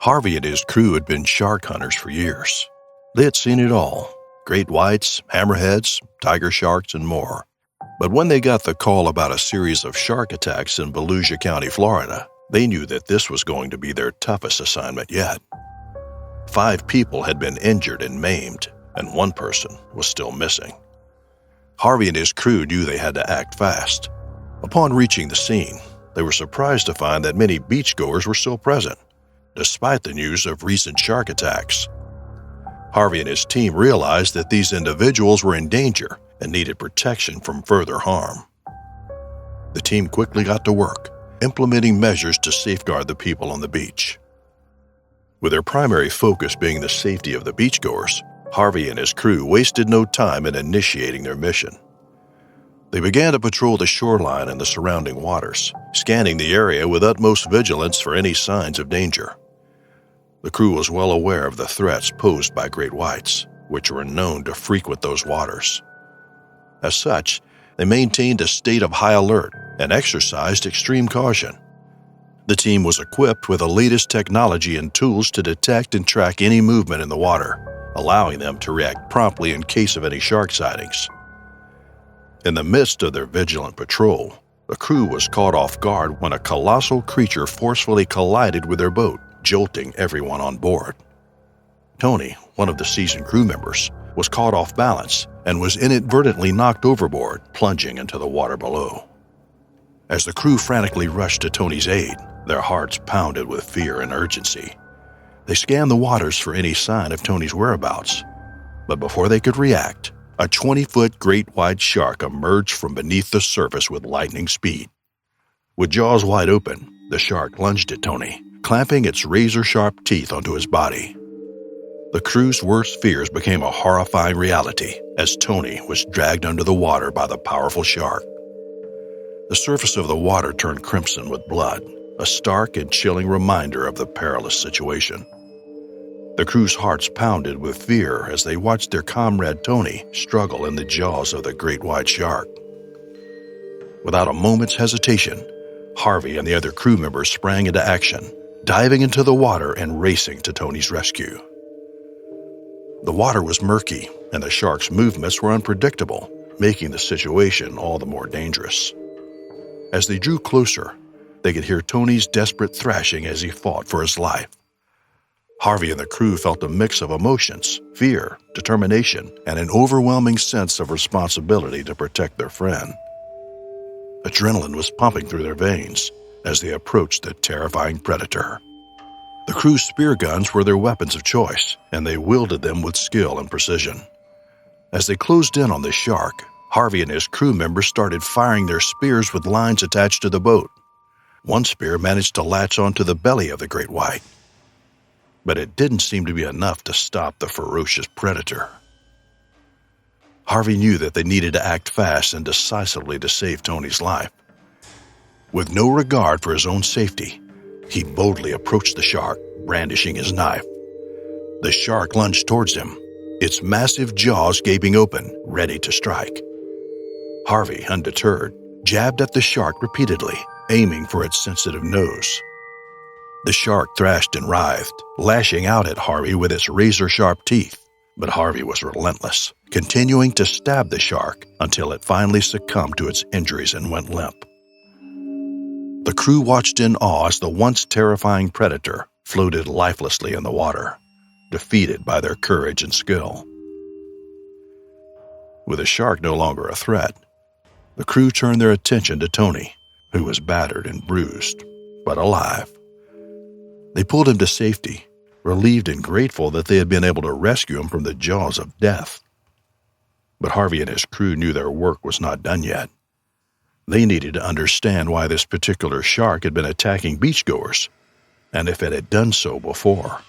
Harvey and his crew had been shark hunters for years. They had seen it all: great whites, hammerheads, tiger sharks, and more. But when they got the call about a series of shark attacks in Volusia County, Florida, they knew that this was going to be their toughest assignment yet. 5 people had been injured and maimed, and 1 person was still missing. Harvey and his crew knew they had to act fast. Upon reaching the scene, they were surprised to find that many beachgoers were still present, despite the news of recent shark attacks. Harvey and his team realized that these individuals were in danger and needed protection from further harm. The team quickly got to work, implementing measures to safeguard the people on the beach. With their primary focus being the safety of the beachgoers, Harvey and his crew wasted no time in initiating their mission. They began to patrol the shoreline and the surrounding waters, scanning the area with utmost vigilance for any signs of danger. The crew was well aware of the threats posed by great whites, which were known to frequent those waters. As such, they maintained a state of high alert and exercised extreme caution. The team was equipped with the latest technology and tools to detect and track any movement in the water, allowing them to react promptly in case of any shark sightings. In the midst of their vigilant patrol, the crew was caught off guard when a colossal creature forcefully collided with their boat, jolting everyone on board. Tony, one of the seasoned crew members, was caught off balance and was inadvertently knocked overboard, plunging into the water below. As the crew frantically rushed to Tony's aid, their hearts pounded with fear and urgency. They scanned the waters for any sign of Tony's whereabouts, but before they could react, a 20-foot great white shark emerged from beneath the surface with lightning speed. With jaws wide open, the shark lunged at Tony, clamping its razor-sharp teeth onto his body. The crew's worst fears became a horrifying reality as Tony was dragged under the water by the powerful shark. The surface of the water turned crimson with blood, a stark and chilling reminder of the perilous situation. The crew's hearts pounded with fear as they watched their comrade Tony struggle in the jaws of the great white shark. Without a moment's hesitation, Harvey and the other crew members sprang into action, diving into the water and racing to Tony's rescue. The water was murky, and the shark's movements were unpredictable, making the situation all the more dangerous. As they drew closer, they could hear Tony's desperate thrashing as he fought for his life. Harvey and the crew felt a mix of emotions, fear, determination, and an overwhelming sense of responsibility to protect their friend. Adrenaline was pumping through their veins as they approached the terrifying predator. The crew's spear guns were their weapons of choice, and they wielded them with skill and precision. As they closed in on the shark, Harvey and his crew members started firing their spears with lines attached to the boat. One spear managed to latch onto the belly of the great white. But it didn't seem to be enough to stop the ferocious predator. Harvey knew that they needed to act fast and decisively to save Tony's life. With no regard for his own safety, he boldly approached the shark, brandishing his knife. The shark lunged towards him, its massive jaws gaping open, ready to strike. Harvey, undeterred, jabbed at the shark repeatedly, aiming for its sensitive nose. The shark thrashed and writhed, lashing out at Harvey with its razor-sharp teeth. But Harvey was relentless, continuing to stab the shark until it finally succumbed to its injuries and went limp. The crew watched in awe as the once terrifying predator floated lifelessly in the water, defeated by their courage and skill. With the shark no longer a threat, the crew turned their attention to Tony, who was battered and bruised, but alive. They pulled him to safety, relieved and grateful that they had been able to rescue him from the jaws of death. But Harvey and his crew knew their work was not done yet. They needed to understand why this particular shark had been attacking beachgoers, and if it had done so before.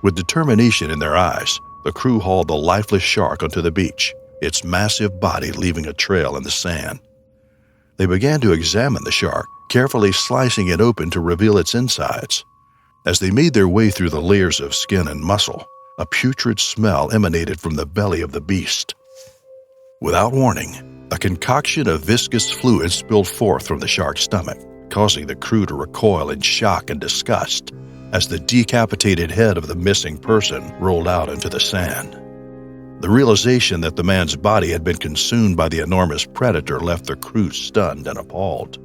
With determination in their eyes, the crew hauled the lifeless shark onto the beach, its massive body leaving a trail in the sand. They began to examine the shark, carefully slicing it open to reveal its insides. As they made their way through the layers of skin and muscle, a putrid smell emanated from the belly of the beast. Without warning, a concoction of viscous fluid spilled forth from the shark's stomach, causing the crew to recoil in shock and disgust as the decapitated head of the missing person rolled out into the sand. The realization that the man's body had been consumed by the enormous predator left the crew stunned and appalled.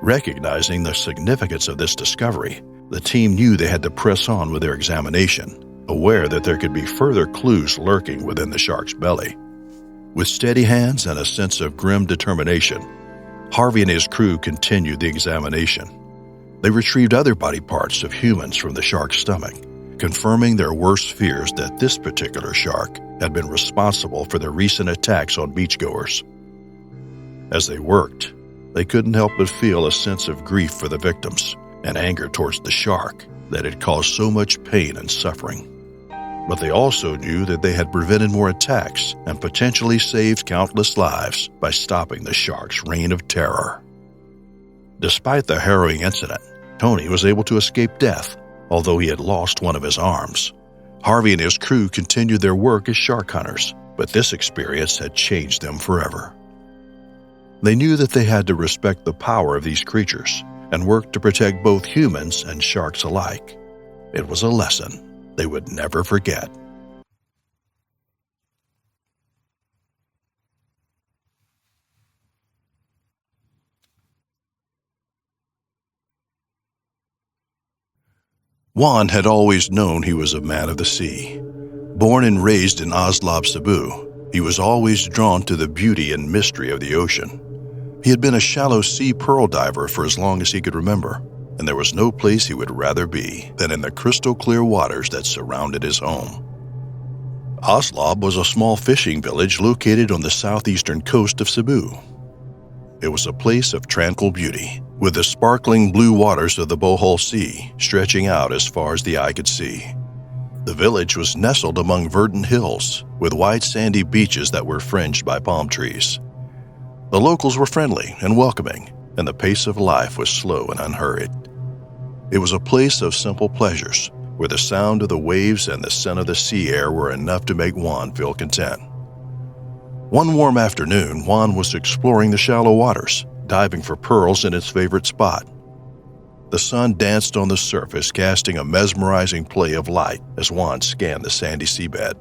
Recognizing the significance of this discovery, the team knew they had to press on with their examination, aware that there could be further clues lurking within the shark's belly. With steady hands and a sense of grim determination, Harvey and his crew continued the examination. They retrieved other body parts of humans from the shark's stomach, confirming their worst fears that this particular shark had been responsible for the recent attacks on beachgoers. As they worked, they couldn't help but feel a sense of grief for the victims and anger towards the shark that had caused so much pain and suffering. But they also knew that they had prevented more attacks and potentially saved countless lives by stopping the shark's reign of terror. Despite the harrowing incident, Tony was able to escape death, although he had lost one of his arms. Harvey and his crew continued their work as shark hunters, but this experience had changed them forever. They knew that they had to respect the power of these creatures and work to protect both humans and sharks alike. It was a lesson they would never forget. Juan had always known he was a man of the sea. Born and raised in Oslab, Cebu, he was always drawn to the beauty and mystery of the ocean. He had been a shallow sea pearl diver for as long as he could remember, and there was no place he would rather be than in the crystal-clear waters that surrounded his home. Oslab was a small fishing village located on the southeastern coast of Cebu. It was a place of tranquil beauty, with the sparkling blue waters of the Bohol Sea stretching out as far as the eye could see. The village was nestled among verdant hills, with wide sandy beaches that were fringed by palm trees. The locals were friendly and welcoming, and the pace of life was slow and unhurried. It was a place of simple pleasures, where the sound of the waves and the scent of the sea air were enough to make Juan feel content. One warm afternoon, Juan was exploring the shallow waters, diving for pearls in his favorite spot. The sun danced on the surface, casting a mesmerizing play of light as Juan scanned the sandy seabed.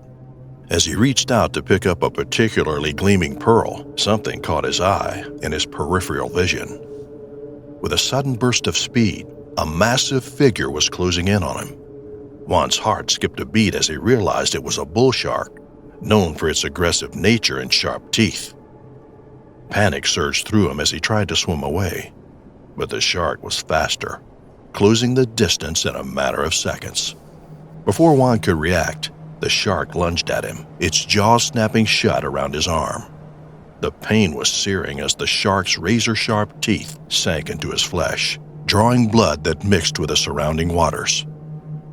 As he reached out to pick up a particularly gleaming pearl, something caught his eye and his peripheral vision. With a sudden burst of speed, a massive figure was closing in on him. Juan's heart skipped a beat as he realized it was a bull shark, known for its aggressive nature and sharp teeth. Panic surged through him as he tried to swim away, but the shark was faster, closing the distance in a matter of seconds. Before Juan could react, the shark lunged at him, its jaws snapping shut around his arm. The pain was searing as the shark's razor-sharp teeth sank into his flesh, drawing blood that mixed with the surrounding waters.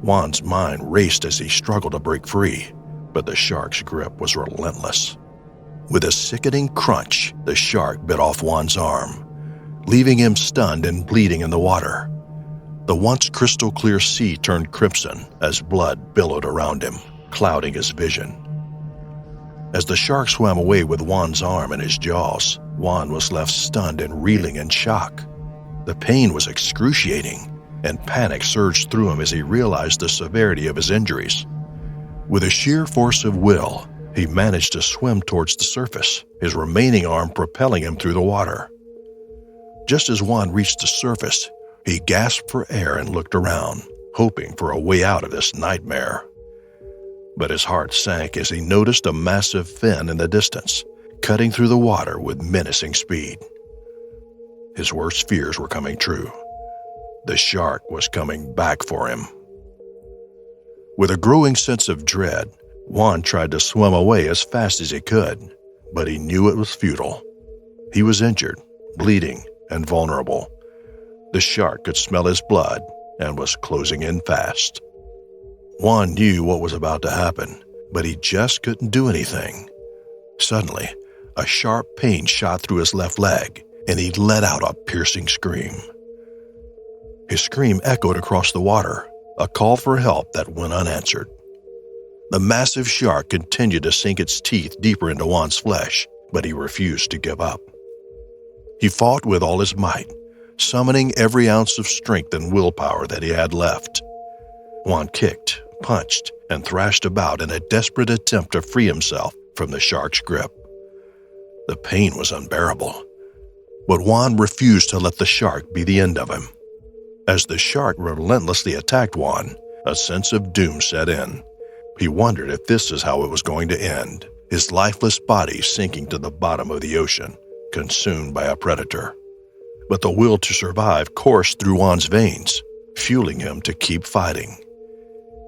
Juan's mind raced as he struggled to break free, but the shark's grip was relentless. With a sickening crunch, the shark bit off Juan's arm, leaving him stunned and bleeding in the water. The once crystal-clear sea turned crimson as blood billowed around him, clouding his vision. As the shark swam away with Juan's arm in his jaws, Juan was left stunned and reeling in shock. The pain was excruciating, and panic surged through him as he realized the severity of his injuries. With a sheer force of will, he managed to swim towards the surface, his remaining arm propelling him through the water. Just as Juan reached the surface, he gasped for air and looked around, hoping for a way out of this nightmare. But his heart sank as he noticed a massive fin in the distance, cutting through the water with menacing speed. His worst fears were coming true. The shark was coming back for him. With a growing sense of dread, Juan tried to swim away as fast as he could, but he knew it was futile. He was injured, bleeding, and vulnerable. The shark could smell his blood and was closing in fast. Juan knew what was about to happen, but he just couldn't do anything. Suddenly, a sharp pain shot through his left leg, and he let out a piercing scream. His scream echoed across the water, a call for help that went unanswered. The massive shark continued to sink its teeth deeper into Juan's flesh, but he refused to give up. He fought with all his might, summoning every ounce of strength and willpower that he had left. Juan kicked, punched, and thrashed about in a desperate attempt to free himself from the shark's grip. The pain was unbearable, but Juan refused to let the shark be the end of him. As the shark relentlessly attacked Juan, a sense of doom set in. He wondered if this is how it was going to end, his lifeless body sinking to the bottom of the ocean, consumed by a predator. But the will to survive coursed through Juan's veins, fueling him to keep fighting.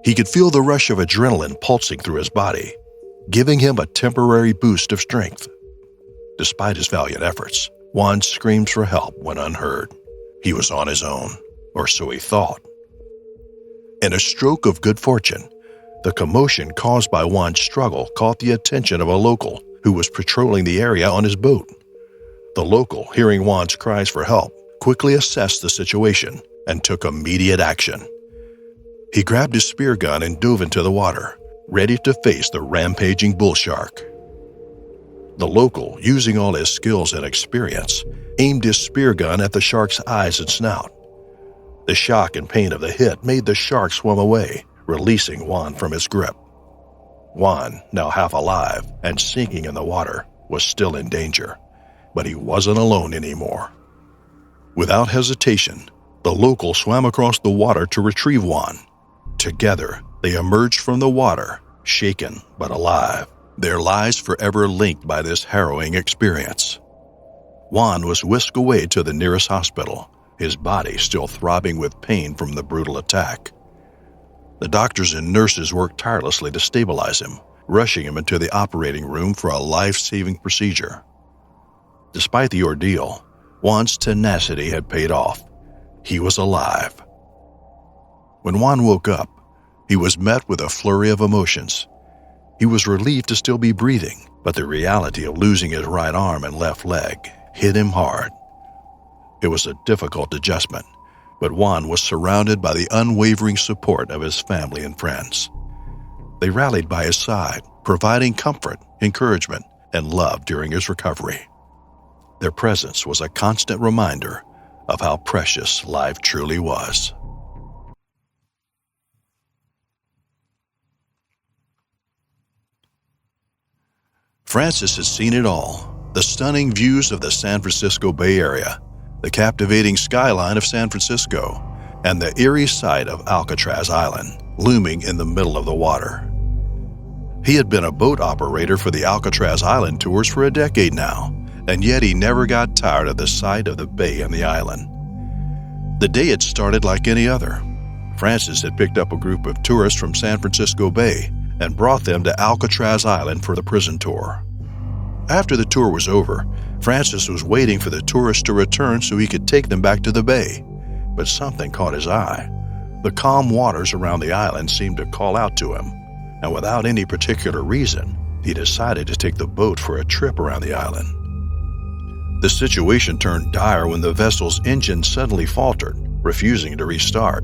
He could feel the rush of adrenaline pulsing through his body, giving him a temporary boost of strength. Despite his valiant efforts, Juan's screams for help went unheard. He was on his own, or so he thought. In a stroke of good fortune, the commotion caused by Juan's struggle caught the attention of a local who was patrolling the area on his boat. The local, hearing Juan's cries for help, quickly assessed the situation and took immediate action. He grabbed his spear gun and dove into the water, ready to face the rampaging bull shark. The local, using all his skills and experience, aimed his spear gun at the shark's eyes and snout. The shock and pain of the hit made the shark swim away, releasing Juan from his grip. Juan, now half alive and sinking in the water, was still in danger, but he wasn't alone anymore. Without hesitation, the local swam across the water to retrieve Juan. Together, they emerged from the water, shaken but alive, their lives forever linked by this harrowing experience. Juan was whisked away to the nearest hospital, his body still throbbing with pain from the brutal attack. The doctors and nurses worked tirelessly to stabilize him, rushing him into the operating room for a life-saving procedure. Despite the ordeal, Juan's tenacity had paid off. He was alive. When Juan woke up, he was met with a flurry of emotions. He was relieved to still be breathing, but the reality of losing his right arm and left leg hit him hard. It was a difficult adjustment, but Juan was surrounded by the unwavering support of his family and friends. They rallied by his side, providing comfort, encouragement, and love during his recovery. Their presence was a constant reminder of how precious life truly was. Francis had seen it all: the stunning views of the San Francisco Bay Area, the captivating skyline of San Francisco, and the eerie sight of Alcatraz Island looming in the middle of the water. He had been a boat operator for the Alcatraz Island tours for a decade now, and yet he never got tired of the sight of the bay and the island. The day had started like any other. Francis had picked up a group of tourists from San Francisco Bay and brought them to Alcatraz Island for the prison tour. After the tour was over, Francis was waiting for the tourists to return so he could take them back to the bay. But something caught his eye. The calm waters around the island seemed to call out to him, and without any particular reason, he decided to take the boat for a trip around the island. The situation turned dire when the vessel's engine suddenly faltered, refusing to restart.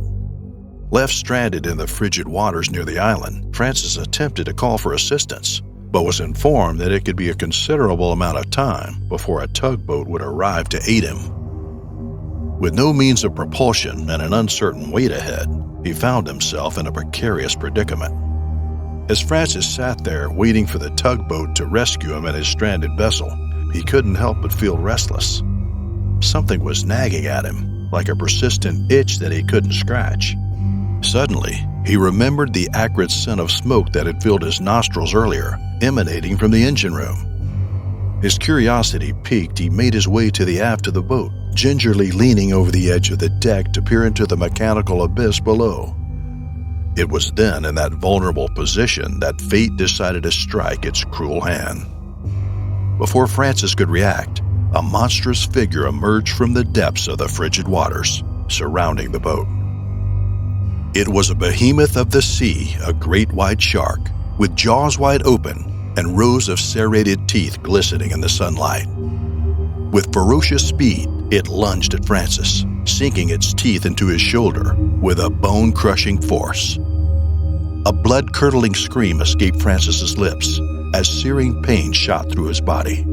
Left stranded in the frigid waters near the island, Francis attempted to call for assistance, but was informed that it could be a considerable amount of time before a tugboat would arrive to aid him. With no means of propulsion and an uncertain wait ahead, he found himself in a precarious predicament. As Francis sat there waiting for the tugboat to rescue him and his stranded vessel, he couldn't help but feel restless. Something was nagging at him, like a persistent itch that he couldn't scratch. Suddenly, he remembered the acrid scent of smoke that had filled his nostrils earlier, emanating from the engine room. His curiosity piqued, he made his way to the aft of the boat, gingerly leaning over the edge of the deck to peer into the mechanical abyss below. It was then in that vulnerable position that fate decided to strike its cruel hand. Before Francis could react, a monstrous figure emerged from the depths of the frigid waters surrounding the boat. It was a behemoth of the sea, a great white shark, with jaws wide open and rows of serrated teeth glistening in the sunlight. With ferocious speed, it lunged at Francis, sinking its teeth into his shoulder with a bone-crushing force. A blood-curdling scream escaped Francis's lips as searing pain shot through his body.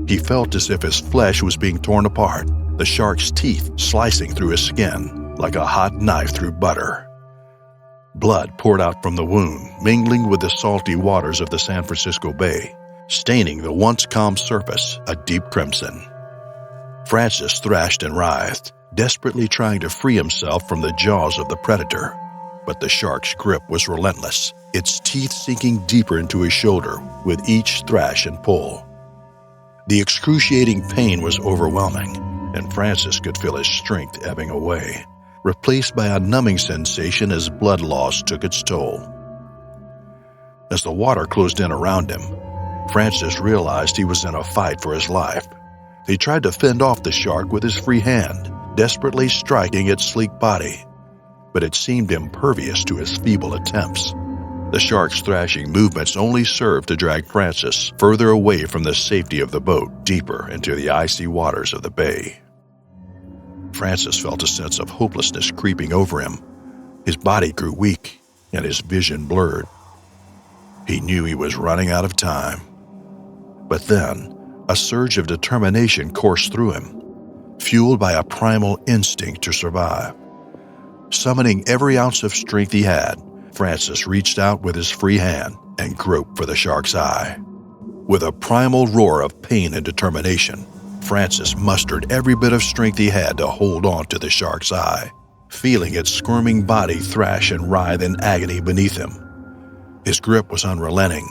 He felt as if his flesh was being torn apart, the shark's teeth slicing through his skin like a hot knife through butter. Blood poured out from the wound, mingling with the salty waters of the San Francisco Bay, staining the once calm surface a deep crimson. Francis thrashed and writhed, desperately trying to free himself from the jaws of the predator. But the shark's grip was relentless, its teeth sinking deeper into his shoulder with each thrash and pull. The excruciating pain was overwhelming, and Francis could feel his strength ebbing away, replaced by a numbing sensation as blood loss took its toll. As the water closed in around him, Francis realized he was in a fight for his life. He tried to fend off the shark with his free hand, desperately striking its sleek body, but it seemed impervious to his feeble attempts. The shark's thrashing movements only served to drag Francis further away from the safety of the boat, deeper into the icy waters of the bay. Francis felt a sense of hopelessness creeping over him. His body grew weak, and his vision blurred. He knew he was running out of time. But then, a surge of determination coursed through him, fueled by a primal instinct to survive. Summoning every ounce of strength he had, Francis reached out with his free hand and groped for the shark's eye. With a primal roar of pain and determination, Francis mustered every bit of strength he had to hold on to the shark's eye, feeling its squirming body thrash and writhe in agony beneath him. His grip was unrelenting,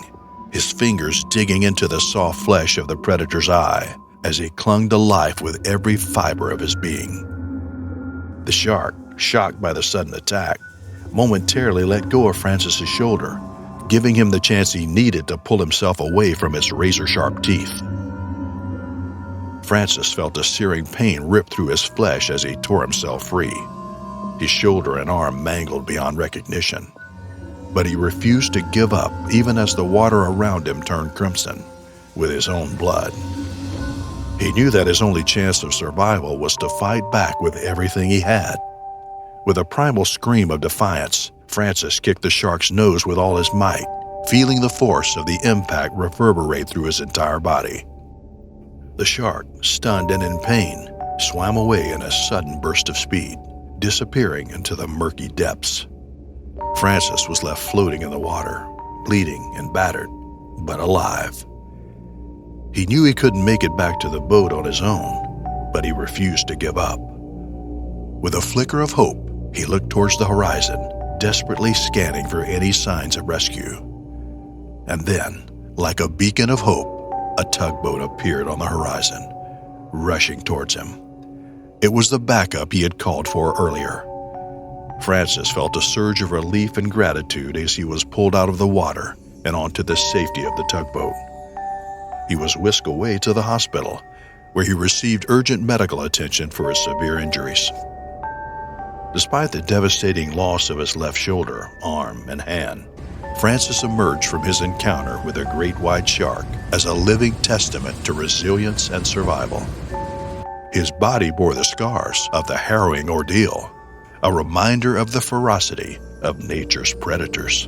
his fingers digging into the soft flesh of the predator's eye as he clung to life with every fiber of his being. The shark, shocked by the sudden attack, momentarily let go of Francis's shoulder, giving him the chance he needed to pull himself away from its razor-sharp teeth. Francis felt a searing pain rip through his flesh as he tore himself free, his shoulder and arm mangled beyond recognition. But he refused to give up even as the water around him turned crimson with his own blood. He knew that his only chance of survival was to fight back with everything he had. With a primal scream of defiance, Francis kicked the shark's nose with all his might, feeling the force of the impact reverberate through his entire body. The shark, stunned and in pain, swam away in a sudden burst of speed, disappearing into the murky depths. Francis was left floating in the water, bleeding and battered, but alive. He knew he couldn't make it back to the boat on his own, but he refused to give up. With a flicker of hope, he looked towards the horizon, desperately scanning for any signs of rescue. And then, like a beacon of hope, a tugboat appeared on the horizon, rushing towards him. It was the backup he had called for earlier. Francis felt a surge of relief and gratitude as he was pulled out of the water and onto the safety of the tugboat. He was whisked away to the hospital, where he received urgent medical attention for his severe injuries. Despite the devastating loss of his left shoulder, arm, and hand, Francis emerged from his encounter with a great white shark as a living testament to resilience and survival. His body bore the scars of the harrowing ordeal, a reminder of the ferocity of nature's predators.